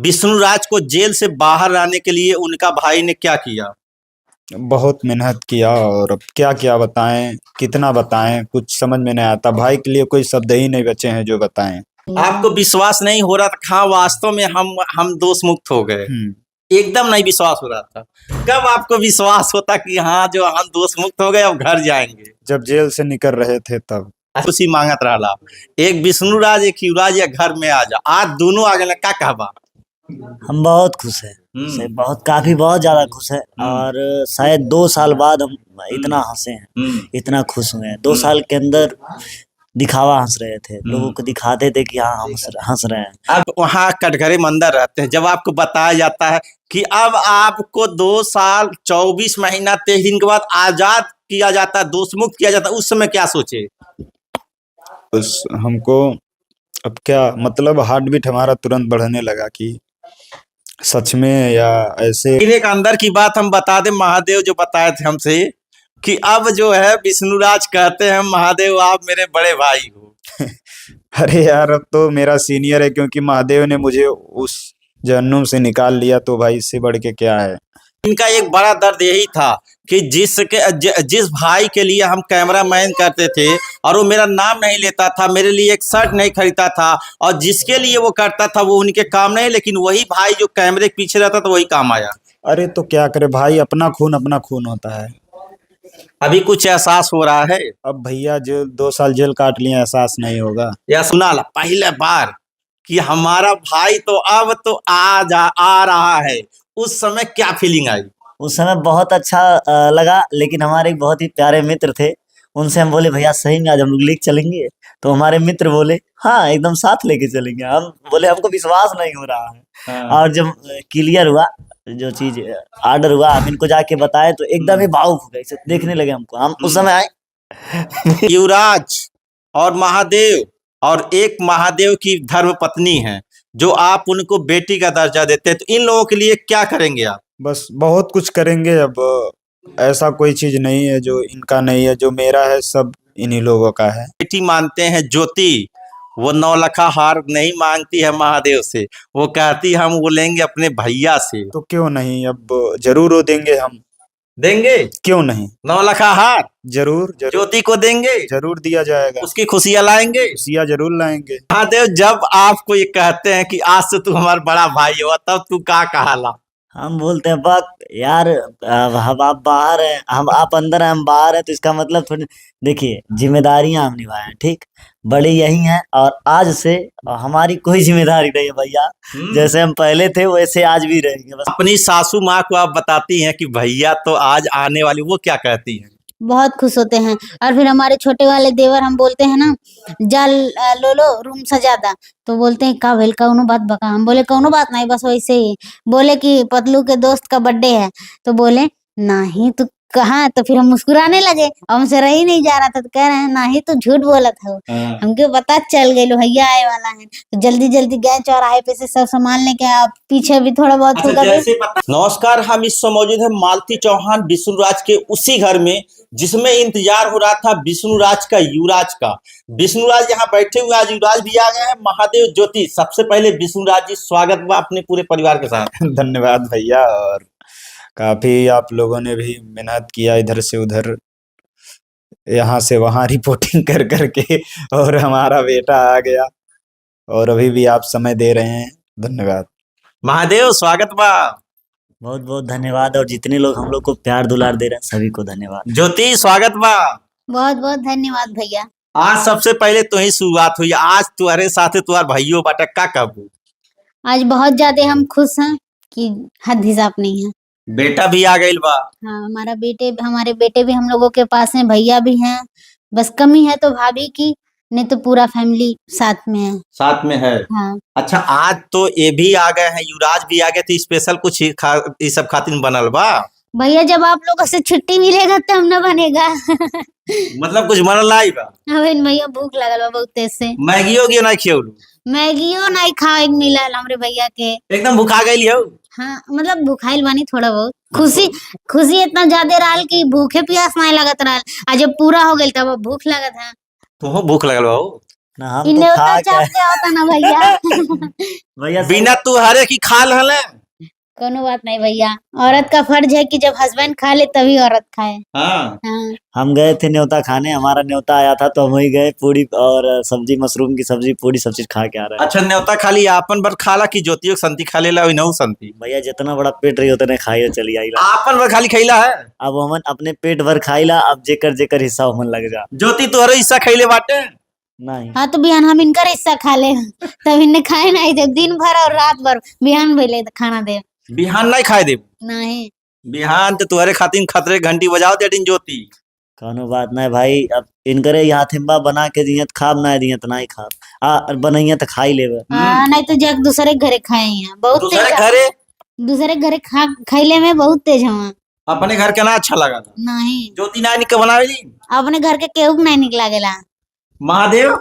विष्णु राज को जेल से बाहर लाने के लिए उनका भाई ने क्या किया? बहुत मेहनत किया और अब क्या क्या बताएं, कितना बताएं, कुछ समझ में नहीं आता। भाई के लिए कोई शब्द ही नहीं बचे हैं जो बताएं। आपको विश्वास नहीं हो रहा था? हाँ, वास्तव में हम दोष मुक्त हो गए। एकदम नहीं विश्वास हो रहा था। कब आपको विश्वास होता कि हाँ जो हम दोष मुक्त हो गए, अब घर जाएंगे? जब जेल से निकल रहे थे तब। खुशी मांगत रहा, एक विष्णु राज एक युवराज या घर में आ जा, आज दोनों आ गए, क्या कहबा? हम बहुत खुश है, बहुत काफी बहुत ज्यादा खुश है। और शायद 2 साल बाद हम इतना हंसे हैं, इतना खुश हुए हैं। 2 साल के अंदर दिखावा हंस रहे थे, लोगों को दिखाते थे कि हाँ हम हंस रहे हैं। अब वहाँ कटघरे में अंदर रहते हैं, जब आपको बताया जाता है कि अब आपको 2 साल 24 महीना 23 दिन के बाद आजाद किया जाता है, दोष मुक्त किया जाता है, उस समय क्या सोचे? उस हमको अब क्या मतलब हार्ट बीट हमारा तुरंत बढ़ने लगा कि सच में या ऐसे। एक अंदर की बात हम बता दें, महादेव जो बताए थे हमसे कि अब जो है विष्णुराज कहते हैं महादेव आप मेरे बड़े भाई हो। अरे यार अब तो मेरा सीनियर है, क्योंकि महादेव ने मुझे उस जहन्नुम से निकाल लिया, तो भाई इससे बढ़ के क्या है। इनका एक बड़ा दर्द यही था कि जिस भाई के लिए हम कैमरा मैन करते थे और वो मेरा नाम नहीं लेता था, मेरे लिए एक शर्ट नहीं खरीदता था, और जिसके लिए वो करता था वो उनके काम नहीं, लेकिन वही भाई जो कैमरे के पीछे रहता था वही काम आया। अरे तो क्या करे भाई, अपना खून होता है। अभी कुछ एहसास हो रहा है? अब भैया जो 2 साल जेल काट लिए, एहसास नहीं होगा। या सुना ला पहले बार कि हमारा भाई तो अब तो आ रहा है, उस समय क्या फीलिंग आई? उस समय बहुत अच्छा लगा, लेकिन हमारे एक बहुत ही प्यारे मित्र थे, उनसे हम बोले भैया सही में आज हम लोग लेके चलेंगे? तो हमारे मित्र बोले हाँ एकदम साथ लेके चलेंगे। हम बोले हमको विश्वास नहीं हो रहा है। और जब क्लियर हुआ, जो चीज ऑर्डर हुआ, हम इनको जाके बताए तो एकदम ही भावुक हो गए, देखने लगे हमको। हम उस समय आए युवराज और महादेव, और एक महादेव की धर्म पत्नी है जो आप उनको बेटी का दर्जा देते हैं, तो इन लोगों के लिए क्या करेंगे आप? बस बहुत कुछ करेंगे। अब ऐसा कोई चीज नहीं है जो इनका नहीं है, जो मेरा है सब इन्हीं लोगों का है। बेटी मानते हैं ज्योति, वो 9 लखा हार नहीं मांगती है महादेव से, वो कहती हम वो लेंगे अपने भैया से। तो क्यों नहीं, अब जरूर वो देंगे, हम देंगे, क्यों नहीं। 9 लखा हार जरूर ज्योति को देंगे, जरूर दिया जाएगा। उसकी खुशियां लाएंगे, खुशियां जरूर लाएंगे। महादेव जब आपको ये कहते हैं कि आज से तू हमारा बड़ा भाई हो, तब तू क्या कहला? हम बोलते हैं बक यार, हम आप बाहर हैं, हम आप अंदर हैं, हम बाहर हैं, तो इसका मतलब थोड़ी। देखिए जिम्मेदारियां हम निभाए हैं, ठीक, बड़े यही हैं, और आज से हमारी कोई जिम्मेदारी नहीं है भैया। जैसे हम पहले थे वैसे आज भी रहेंगे। बस अपनी सासू माँ को आप बताती हैं कि भैया तो आज आने वाली, वो क्या कहती हैं? बहुत खुश होते हैं। और फिर हमारे छोटे वाले देवर, हम बोलते हैं ना जल लो रूम सजादा, तो बोलते हैं का भेल कौनो बात बका? हम बोले कौनो बात नहीं, बस वैसे ही। बोले कि पतलू के दोस्त का बर्थडे है, तो बोले नहीं तो कहाँ? तो फिर हम मुस्कुराने लगे, हमसे रही नहीं जा रहा था, तो कह रहे हैं नहीं तो झूठ बोला था। हमको पता चल गई लो भैया आए वाला है, तो जल्दी जल्दी गए चौराहे पे से सब सामान लेके। आप पीछे भी थोड़ा बहुत होगा। नमस्कार, हम इस समय मौजूद है मालती चौहान विष्णुराज के उसी घर में जिसमें इंतजार हो रहा था विष्णुराज का, युवराज का। विष्णुराज यहाँ बैठे हुए, आज युवराज भी आ गए हैं, महादेव ज्योति। सबसे पहले विष्णुराज जी स्वागत हुआ अपने पूरे परिवार के साथ। धन्यवाद भैया, और काफी आप लोगों ने भी मेहनत किया, इधर से उधर यहाँ से वहाँ रिपोर्टिंग कर करके, और हमारा बेटा आ गया, और अभी भी आप समय दे रहे हैं। धन्यवाद महादेव, स्वागत बा। बहुत बहुत धन्यवाद, और जितने लोग हम लोग को प्यार दुलार दे रहे हैं सभी को धन्यवाद। ज्योति, स्वागत बा। बहुत बहुत धन्यवाद भैया। आज सबसे पहले तो ही शुरुआत हुई, आज तुम्हारे साथ तुम्हार भाइयों बाटा का कहबू? आज बहुत ज्यादा हम खुश हैं कि हद हिसाब नहीं है। बेटा भी आ गई बा। हाँ, हमारे बेटे भी हम लोगों के पास हैं, भैया भी हैं, बस कमी है तो भाभी की, नहीं तो पूरा फैमिली साथ में है। साथ में है। हाँ। अच्छा, आज तो ये भी आ गए हैं, युवराज भी आ गए, तो स्पेशल कुछ ये सब खातिर बनल बा? भैया जब आप लोगों से छुट्टी मिलेगा तब न बनेगा। मतलब कुछ बनल लाई बा? हमें भैया भूख लगल बा बहुत तेज से। मैगियो की नहीं खियौलू? मैगियो नहीं खाए मिलल हमरे भैया के। एकदम भूखा गई हो? हाँ, मतलब भूखाइल बानी थोड़ा बहुत। खुशी इतना ज्यादा रहल कि भूखे प्यास नहीं लगत रहल, आज जब पूरा हो गइल तब भूख लगत है। तो भूख लगल बा? ना हम तो इन्हें खा उतना के चाप के होता ना भैया। भैया सही बिना तुहरे की खाल हले। कोनो बात नहीं भैया, औरत का फर्ज है कि जब हस्बैंड खा ले तभी औरत खाए। हाँ हाँ। हम गए थे न्योता खाने, हमारा न्योता आया था तो हम वही गए, पूरी और सब्जी, मशरूम की सब्जी, पूरी सब चीज खा के आ रहे हैं। अच्छा न्योता खाली आपन बर खाला की ज्योतियो संति खा लेला इनहु संति। भैया जितना बड़ा पेट रही उतने खाइए चली आईला। आपन बर खाली खैला है। अब हमन अपने पेट भर खाइला, अब जेकर जेकर हिस्सा हमन लग जा। ज्योति तोहरे हिस्सा खैले बाटे। नहीं हाँ तो बिहान हम इनका हिस्सा खा ले, तब इन्हें खाए नहीं दे, दिन भर और रात भर बिहान भइले तो खाना दे बिहान नहीं खाए दे। नहीं। बिहान तो तुहरे खातिर खतरे घंटी बजाओ देटिन ज्योति। कोनो बात नहीं भाई, अब इनकरे यहाँ थिम्बा बना के दिए तो खाब, ना दिए तो नहीं खाब, आ बनइया तो खा ही लेबे। हाँ नहीं तो जग दूसरे के घरे खाए हैं, बहुत दूसरे तेज घरे दूसरे के घरे खा खैले में बहुत तेज हवा। अपने घर के ना अच्छा लगा था। नहीं, ज्योति ना निक बनावेली। अपने घर के केहू के नहीं निकला गेला। महादेव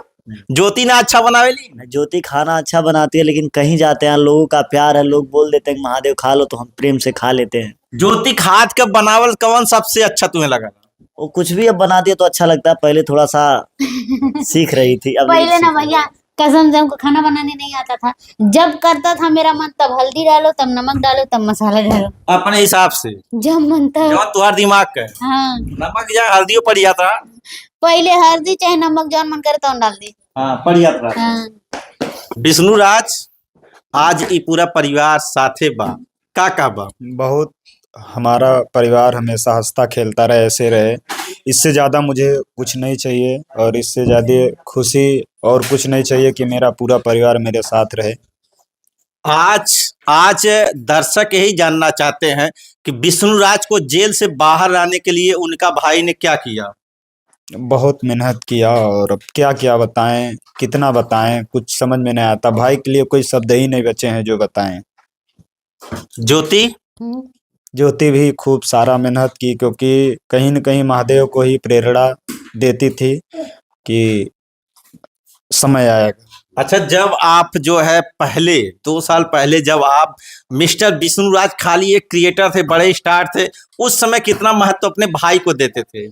ज्योति ना अच्छा बनावेली। ज्योति खाना अच्छा बनाती है, लेकिन कहीं जाते हैं लोगों का प्यार है, लोग बोल देते हैं कि महादेव खा लो, तो हम प्रेम से खा लेते हैं। ज्योति खाद का बनावल कौन सबसे अच्छा तुम्हें लगा? वो कुछ भी अब बनाती है तो अच्छा लगता है, पहले थोड़ा सा सीख रही थी, अब नहीं पहले ना सीख रही। भैया कसम से हमको खाना बनाने नहीं आता था, जब करता था मेरा मन तब हल्दी डालो, तब नमक डालो, तब मसाला डालो, अपने हिसाब से जब मन तब। जौन तुहार दिमाग का हाँ नमक या हल्दियों पड़ जाता। पहले हल्दी चाहे नमक जौन मन करे तो डाल दी। हाँ पड़ जाता। हाँ विष्णु राज आज ई पूरा परिवार साथे बा का बा। बहुत हमारा परिवार हमेशा हंसता खेलता रहे, ऐसे रहे, इससे ज़्यादा मुझे कुछ नहीं चाहिए, और इससे ज़्यादा खुशी और कुछ नहीं चाहिए कि मेरा पूरा परिवार मेरे साथ रहे। आज आज दर्शक यही जानना चाहते हैं कि विष्णु राज को जेल से बाहर लाने के लिए उनका भाई ने क्या किया। बहुत मेहनत किया, और अब क्या क्या बताएं, कितना बताएं, कुछ समझ में नहीं आता। भाई के लिए कोई शब्द ही नहीं बचे हैं जो बताएं। ज्योति हम्म। ज्योति भी खूब सारा मेहनत की, क्योंकि कहीं न कहीं महादेव को ही प्रेरणा देती थी कि समय आएगा। अच्छा जब आप जो है पहले 2 साल पहले जब आप मिस्टर विष्णु राज खाली एक क्रिएटर थे, बड़े स्टार थे, उस समय कितना महत्व अपने भाई को देते थे?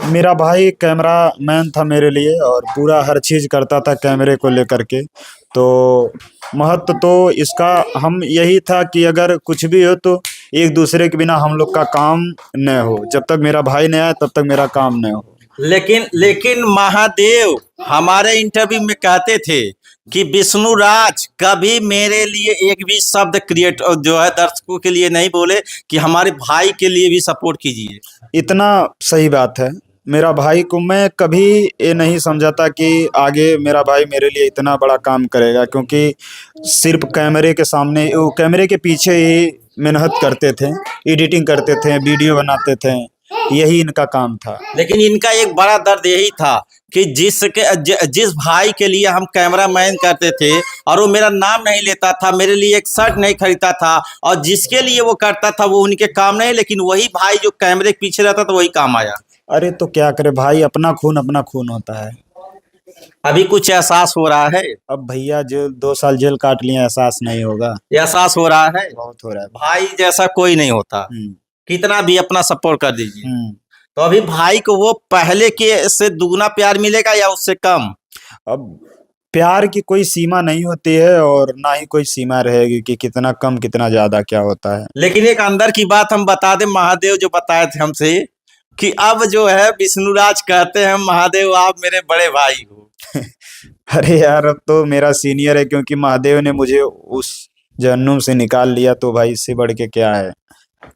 मेरा भाई कैमरा मैन था मेरे लिए, और पूरा हर चीज़ करता था कैमरे को लेकर के। तो महत्व तो इसका हम यही था कि अगर कुछ भी हो तो एक दूसरे के बिना हम लोग का काम न हो। जब तक मेरा भाई नहीं आया तब तक मेरा काम न हो। लेकिन महादेव हमारे इंटरव्यू में कहते थे कि विष्णु राज कभी मेरे लिए एक भी शब्द क्रिएट जो है दर्शकों के लिए नहीं बोले कि हमारे भाई के लिए भी सपोर्ट कीजिए। इतना सही बात है। मेरा भाई को मैं कभी ये नहीं समझा था कि आगे मेरा भाई मेरे लिए इतना बड़ा काम करेगा, क्योंकि सिर्फ कैमरे के सामने, वो कैमरे के पीछे ही मेहनत करते थे, एडिटिंग करते थे, वीडियो बनाते थे, यही इनका काम था। लेकिन इनका एक बड़ा दर्द यही था कि जिस भाई के लिए हम कैमरा मैन करते थे और वो मेरा नाम नहीं लेता था, मेरे लिए एक शर्ट नहीं खरीदता था, और जिसके लिए वो करता था वो उनके काम नहीं, लेकिन वही भाई जो कैमरे के पीछे रहता था वही काम आया। अरे तो क्या करे भाई, अपना खून होता है। अभी कुछ एहसास हो रहा है? अब भैया जो 2 साल जेल काट लिए, एहसास नहीं होगा? एहसास हो रहा है? बहुत हो रहा है। भाई जैसा कोई नहीं होता, कितना भी अपना सपोर्ट कर दीजिए। तो अभी भाई को वो पहले के से दुगना प्यार मिलेगा या उससे कम? अब प्यार की कोई सीमा नहीं होती है, और ना ही कोई सीमा रहेगी कि कितना कम कितना ज्यादा क्या होता है। लेकिन एक अंदर की बात हम बता दें, महादेव जो बताए थे हमसे कि अब जो है विष्णुराज कहते हैं महादेव आप मेरे बड़े भाई हो। अरे यार अब तो मेरा सीनियर है, क्योंकि महादेव ने मुझे उस जहन्नुम से निकाल लिया, तो भाई इससे बढ़ के क्या है।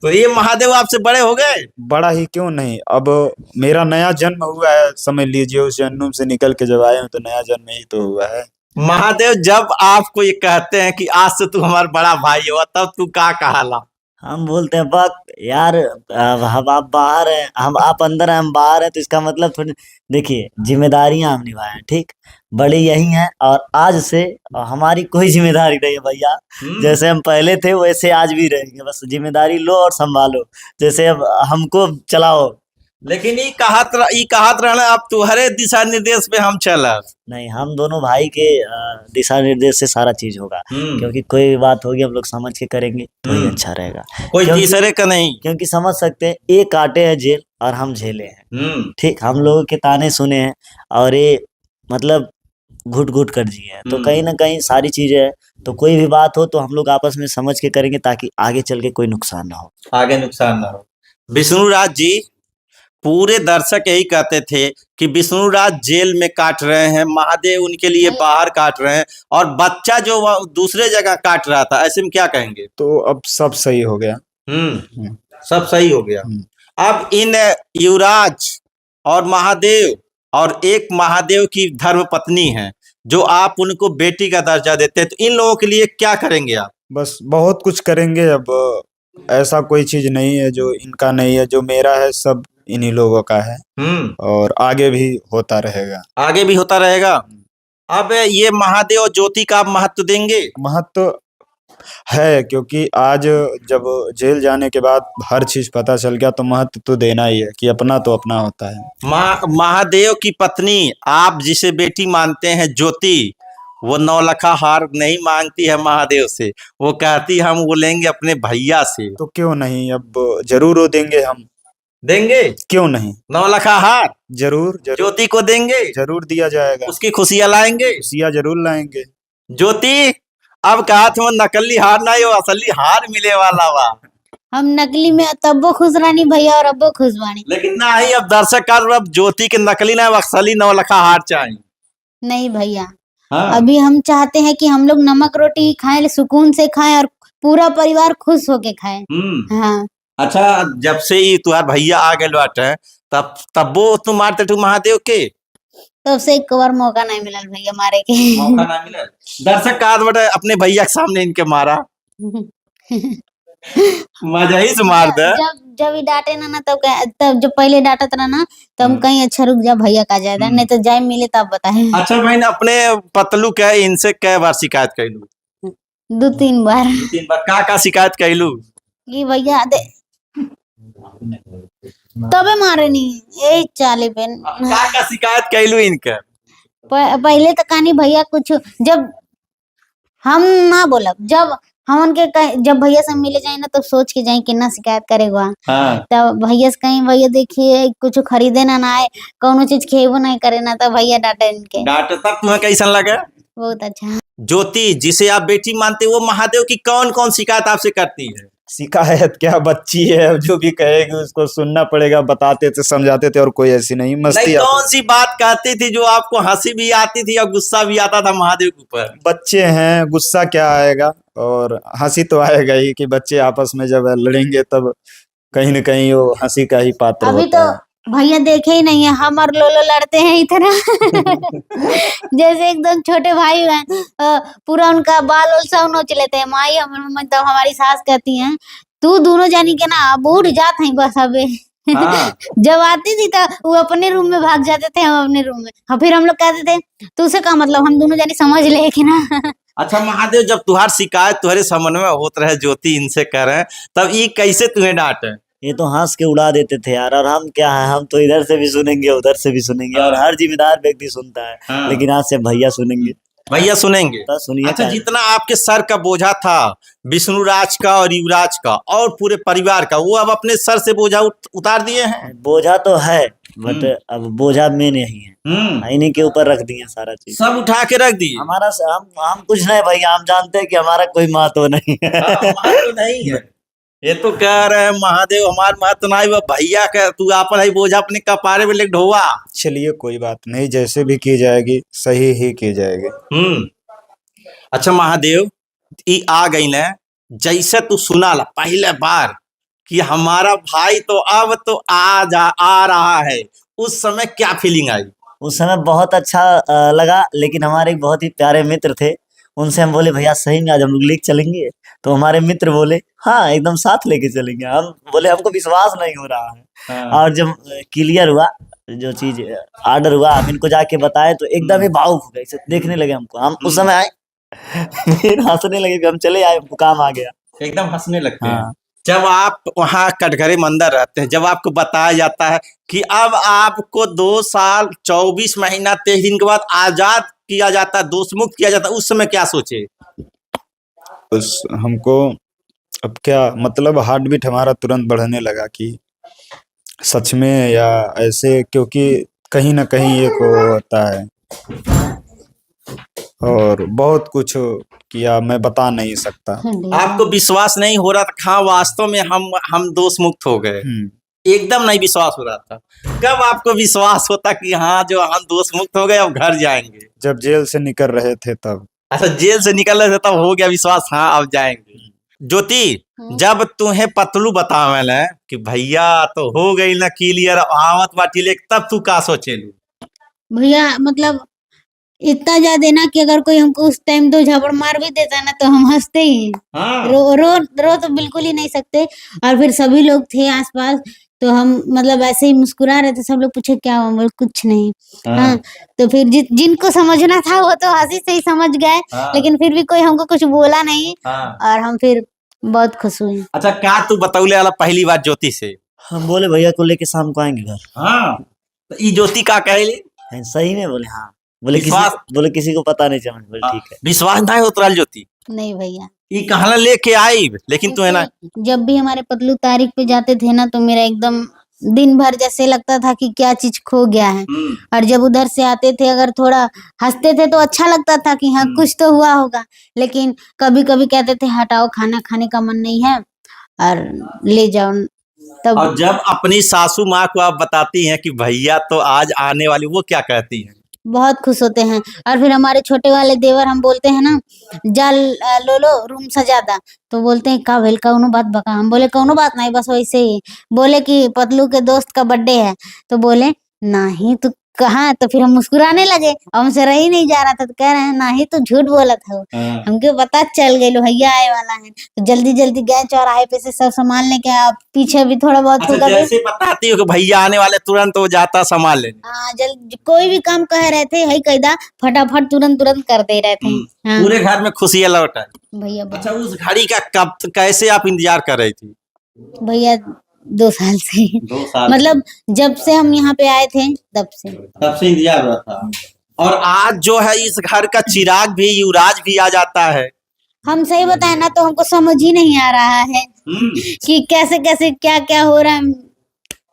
तो ये महादेव आपसे बड़े हो गए? बड़ा ही क्यों नहीं, अब मेरा नया जन्म हुआ है, समझ लीजिए। उस जहन्नुम से निकल के जब आए हूं तो नया जन्म ही तो हुआ है। महादेव जब आपको ये कहते हैं कि आज से तू हमारा बड़ा भाई हो, तब तू का कहाला? हम बोलते हैं बक यार, हम आप बाहर हैं, हम आप अंदर हैं, हम बाहर हैं, तो इसका मतलब थोड़ी। देखिए जिम्मेदारियां हम निभाए हैं, ठीक, बड़े यही हैं, और आज से हमारी कोई जिम्मेदारी नहीं है भैया। जैसे हम पहले थे वैसे आज भी रहेंगे, बस जिम्मेदारी लो और संभालो, जैसे अब हमको चलाओ। लेकिन ई कहत रहना आप तुहरे दिशा निर्देश पे हम चला। नहीं, हम दोनों भाई के दिशा निर्देश से सारा चीज होगा, क्योंकि कोई बात होगी हम लोग समझ के करेंगे तो ही अच्छा रहेगा। कोई तीसरे का नहीं, क्योंकि समझ सकते हैं, ये काटे हैं जेल और हम झेले हैं, ठीक, हम लोगों के ताने सुने हैं, और ये मतलब घुट घुट कर जिए हैं। तो हम्म। कहीं ना कहीं सारी चीजें हैं, तो कोई भी बात हो तो हम लोग आपस में समझ के करेंगे ताकि आगे चल के कोई नुकसान ना हो। आगे नुकसान ना हो। विष्णुराज जी, पूरे दर्शक यही कहते थे कि विष्णुराज जेल में काट रहे हैं, महादेव उनके लिए बाहर काट रहे हैं, और बच्चा जो वह दूसरे जगह काट रहा था, ऐसे में क्या कहेंगे? तो अब सब सही हो गया। हम्म, सब सही हो गया। हम्म। अब इन युवराज और महादेव और एक महादेव की धर्म पत्नी है, जो आप उनको बेटी का दर्जा देते हैं, तो इन लोगों के लिए क्या करेंगे आप? बस बहुत कुछ करेंगे। अब ऐसा कोई चीज नहीं है जो इनका नहीं है, जो मेरा है सब इन्हीं लोगों का है, और आगे भी होता रहेगा। आगे भी होता रहेगा। अब ये महादेव और ज्योति का आप महत्व देंगे? महत्व है, क्योंकि आज जब जेल जाने के बाद हर चीज पता चल गया, तो महत्व तो देना ही है कि अपना तो अपना होता है। महादेव की पत्नी आप जिसे बेटी मानते हैं, ज्योति, वो 9 लखा हार नहीं मांगती है महादेव से, वो कहती हम वो लेंगे अपने भैया से। तो क्यों नहीं, अब जरूर वो देंगे, हम देंगे, क्यों नहीं, 9 लखा हार जरूर जरूर ज्योति को देंगे, जरूर दिया जाएगा। उसकी खुशियां लाएंगे। खुशियां जरूर लाएंगे। ज्योति, अब कहा तुम नकली हार नहीं हो, असली हार मिले वाला बा। हम नकली में तब्बो खुश रानी भैया और अब्बो खुश बानी। लेकिन ना ही अब दर्शक का अब ज्योति के नकली ना, असली 9 लखा हार चाहिए। नहीं भैया, हाँ। अभी हम चाहते हैं कि हम लोग नमक रोटी ही खाएं, सुकून से खाएं और पूरा परिवार खुश होके खाएं। हाँ। अच्छा, जब से ये तुम्हार भैया आ गए बाटे, तब वो तुम मारते थे महादेव के? तब से एक बार मौका नहीं मिलल भैया मारे के। मौका ना मिले, दर्शक का बटे अपने भैया के सामने इनके मारा, मजा ही से मार दे। जब ही डांटे ना तब जब पहले डांटत रहा ना, तब कहीं अच्छा रुक जा भैया का जायदा, नहीं तो जाए मिले तब बताए। अच्छा बहन, अपने पतलू के इनसे कई बार शिकायत कैलू? 2-3 बार। 3 बार। का शिकायत कैलू? कि भैया दे तबे मारे नहीं, यही चाले पे। का शिकायत कैलू इनके? पहले तो कहानी भैया कुछ, जब हम ना बोलब, जब हमन के जब भैया से मिले जाए ना, तब सोच के जाए कितना शिकायत करेगा। हाँ। तब भैया से कहीं भैया देखिए कुछ खरीदे ना आए, कौनो चीज खेबो नहीं करे ना, तब भैया डांटे इनके। डांटे तब तुम्हें कैसा लगे? बहुत अच्छा। ज्योति, जिसे आप बेटी मानते हो, वो महादेव की कौन कौन शिकायत आपसे करती है? शिकायत क्या, बच्ची है, जो भी कहेगी उसको सुनना पड़ेगा। बताते थे, समझाते थे, और कोई ऐसी नहीं मस्ती। नहीं, कौन सी बात कहती थी जो आपको हंसी भी आती थी और गुस्सा भी आता था महादेव के ऊपर? बच्चे हैं, गुस्सा क्या आएगा, और हंसी तो आएगा ही कि बच्चे आपस में जब लड़ेंगे तब कहीं न कहीं वो हंसी का ही पात्र अभी होता तो है। भैया देखे ही नहीं है, हम और लोलो लड़ते हैं इतना। जैसे एकदम छोटे भाई हैं, पूरा उनका बाल उल सब नोच लेते हैं। माई मतलब हमारी सास कहती हैं, तू दोनों जानी के ना अब उठ जाते हैं बस अबे। हाँ। जब आती थी तो वो अपने रूम में भाग जाते थे, हम अपने रूम में। हाँ, फिर हम लोग कहते थे तुझसे का मतलब, हम दोनों जानी समझ ले कि ना। अच्छा महादेव, जब तुहार शिकायत तुम्हारे समन्वय में होत रहे, ज्योति इनसे करे, तब ये कैसे तुम्हें डांटे? ये तो हंस के उड़ा देते थे यार, और हम क्या है, हम तो इधर से भी सुनेंगे उधर से भी सुनेंगे, और हर जिम्मेदार व्यक्ति सुनता है। हाँ। लेकिन आज से भैया सुनेंगे, भैया सुनेंगे। तो सुनिए। अच्छा, जितना आपके सर का बोझा था विष्णुराज का और युवराज का और पूरे परिवार का, वो अब अपने सर से बोझा उतार दिए हैं? बोझा तो है, बट अब बोझा में नहीं है, इन्हीं के ऊपर रख दिए सारा चीज, सब उठा के रख दिए। हमारा हम कुछ नहीं भैया, हम जानते हैं कि हमारा कोई महत्व नहीं है। महत्व नहीं है। ये तो कह रहे हैं महादेव हमार महत्व नहीं, वो भैया का तू आपन है बोझा अपने कपारे में लेके ढोवा। चलिए कोई बात नहीं, जैसे भी की जाएगी सही ही की जाएगी। अच्छा महादेव, ई आ गई न, जैसे तू सुना ला पहले बार कि हमारा भाई तो अब तो आ रहा है, उस समय क्या फीलिंग आई? उस समय बहुत अच्छा लगा, लेकिन हमारे एक बहुत ही प्यारे मित्र थे, उनसे हम बोले भैया सही में आज हम लोग लेके चलेंगे? तो हमारे मित्र बोले हाँ एकदम साथ लेके चलेंगे। हम बोले हमको विश्वास नहीं हो रहा है। हाँ। और जब क्लियर हुआ, जो चीज ऑर्डर हुआ, हम इनको जाके बताए तो एकदम ही भावुक हो गए, देखने लगे हमको। हम उस समय आए, फिर हंसने लगे, हम चले आए, हमको काम आ गया। एकदम हंसने लगते हैं। हाँ। जब आप वहाँ कटघरे मंदिर रहते हैं, जब आपको बताया जाता है कि अब आपको 2 साल 24 महीना 23 दिन के बाद आजाद किया जाता है, दोष मुक्त किया जाता है, उस समय क्या सोचे? उस हमको अब क्या मतलब, हार्ट बीट हमारा तुरंत बढ़ने लगा कि सच में या ऐसे, क्योंकि कहीं ना कहीं एक वो होता है। और बहुत कुछ किया, मैं बता नहीं सकता। आपको विश्वास नहीं हो रहा था हाँ वास्तव में हम दोष मुक्त हो गए, एकदम नहीं विश्वास हो रहा था। कब आपको विश्वास होता कि हाँ जो हम दोष मुक्त हो गए अब घर जाएंगे? जब जेल से निकल रहे थे तब। अच्छा जेल से निकल रहे थे तब हो गया विश्वास हाँ अब जाएंगे। ज्योति जब तुम्हें पतलू बतावे कि भैया तो हो गई ना क्लियर आवत बाटी ले, तब तू का सोचेलू? भैया मतलब इतना ज्यादा ना कि अगर कोई हमको उस टाइम दो झापड़ मार भी देता ना तो हम हंसते ही हैं। हाँ। रो तो बिल्कुल ही नहीं सकते। और फिर सभी लोग थे आसपास तो हम मतलब ऐसे ही मुस्कुरा रहे थे। सब लोग पूछे क्या हुआ, बोले कुछ नहीं। हाँ तो फिर जिनको समझना था वो तो हंसी से ही समझ गए। लेकिन फिर भी कोई हमको कुछ बोला नहीं। और हम फिर बहुत खुश हुए। अच्छा क्या तू बतौले वाला पहली बात ज्योति से? हम बोले भैया को लेके शाम को आएंगे घर। हाँ तो ई ज्योति का कहली? सही में बोले हाँ। बोले किसी को पता नहीं चला। बोले ठीक है। विश्वास नहीं होता ज्योति? नहीं भैया ये कहना लेके आई, लेकिन तू है ना जब भी हमारे पतलू तारीख पे जाते थे ना तो मेरा एकदम दिन भर जैसे लगता था कि क्या चीज खो गया है। और जब उधर से आते थे अगर थोड़ा हंसते थे तो अच्छा लगता था कि हाँ कुछ तो हुआ होगा। लेकिन कभी कभी कहते थे हटाओ खाना खाने का मन नहीं है और ले जाओ। तब और जब अपनी सासू माँ को आप बताती हैं कि भैया तो आज आने वाली, वो क्या कहती हैं? बहुत खुश होते हैं। और फिर हमारे छोटे वाले देवर हम बोलते हैं ना जा लो रूम सजादा, तो बोलते हैं का भेल कौनो बात बका। हम बोले कौनो बात नहीं बस वैसे ही। बोले कि पतलू के दोस्त का बर्थडे है तो बोले नहीं तो कहाँ। तो फिर हम मुस्कुराने लगे और हमसे रही नहीं जा रहा था तो कह रहे हैं नहीं तो झूठ बोला था। हमको पता चल गई लो भैया आए वाला है तो जल्दी जल्दी गए चौराहे पे से सब सामान लेके। पीछे भी थोड़ा बहुत अच्छा, होगा। जैसे बताती हो कि भैया आने वाले तुरंत वो जाता सामान लेने। हाँ जल्द कोई भी काम कह रहे थे है कैदा फटाफट तुरंत कर दे रहे थे। हाँ पूरे घर में खुशियां लौटा भैया। अच्छा उस घड़ी का कब कैसे आप इंतजार कर रही थी? भैया 2 साल से 2 साल मतलब जब से हम यहाँ पे आए थे तब से इंतजार हो रहा था। और आज जो है इस घर का चिराग भी युवराज भी आ जाता है। हम सही बताए ना तो हमको समझ ही नहीं आ रहा है कि कैसे कैसे क्या क्या हो रहा है।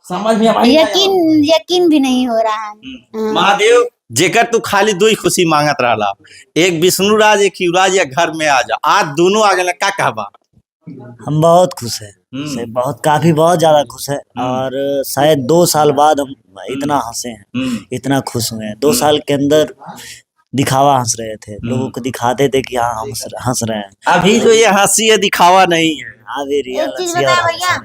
समझ में यकीन भी नहीं हो रहा है। महादेव जेकर तू खाली 2 ही खुशी मांगत रहा, एक विष्णु राज एक युवराज या घर में आ जा, आज दोनों आ गए का कहबा? हम बहुत खुश है। बहुत ज्यादा खुश है। और शायद 2 साल बाद हम इतना हंसे हैं, इतना खुश हुए हैं। 2 साल के अंदर दिखावा हंस रहे थे, लोगों को दिखाते थे कि हाँ हम हंस रहे हैं। अभी जो ये हंसी है दिखावा नहीं है, अभी रियल एक चीज बता भैया,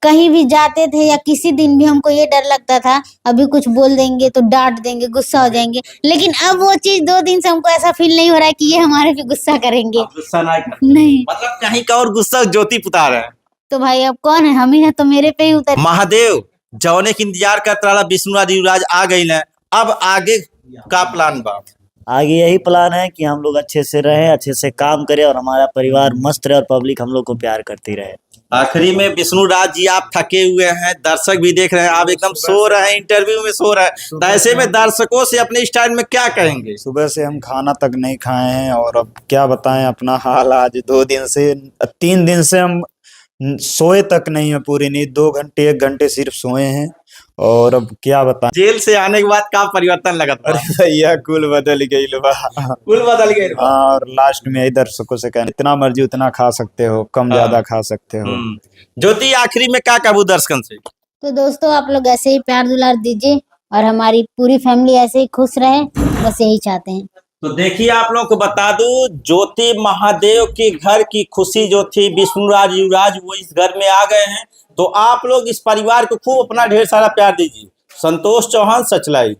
कहीं भी जाते थे या किसी दिन भी हमको ये डर लगता था अभी कुछ बोल देंगे तो डांट देंगे गुस्सा हो जाएंगे। लेकिन अब वो चीज 2 दिन से हमको ऐसा फील नहीं हो रहा है कि ये हमारे पे गुस्सा करेंगे। गुस्सा नहीं मतलब कहीं का और गुस्सा ज्योति पुता रहे हैं। तो भाई अब कौन है, हम ही है तो मेरे पे ही उतर। महादेव जौने के इंतजार करता रहा विष्णुराज युवराज आ गई ना, अब आगे का प्लान बा? आगे यही प्लान है कि हम लोग अच्छे से रहें, अच्छे से काम करें और हमारा परिवार मस्त रहे और पब्लिक हम लोग को प्यार करती रहे। आखिरी में विष्णुराज जी आप थके हुए हैं, दर्शक भी देख रहे हैं, आप एकदम सो रहे हैं, इंटरव्यू में सो रहे हैं, तो ऐसे में दर्शकों से अपने स्टाइल में क्या कहेंगे? सुबह से हम खाना तक नहीं खाए हैं और अब क्या बताएं अपना हाल। आज 2 दिन से 3 दिन से हम सोए तक नहीं है, पूरी नींद 2 घंटे 1 घंटे सिर्फ सोए हैं। और अब क्या बताएं। जेल से आने के बाद क्या परिवर्तन लगा? अरे भैया कुल बदल गई कुल बदल गई। और लास्ट में यही दर्शकों से कहना इतना मर्जी उतना खा सकते हो, कम ज्यादा खा सकते हो। ज्योति आखिरी में क्या कहूँ दर्शकों से? तो दोस्तों आप लोग ऐसे ही प्यार दुलार दीजिए और हमारी पूरी फैमिली ऐसे ही खुश रहे, बस यही चाहते हैं। तो देखिए आप लोगों को बता दूं ज्योति महादेव के घर की खुशी जो थी विष्णुराज युवराज वो इस घर में आ गए हैं। तो आप लोग इस परिवार को खूब अपना ढेर सारा प्यार दीजिए। संतोष चौहान, सचलाई।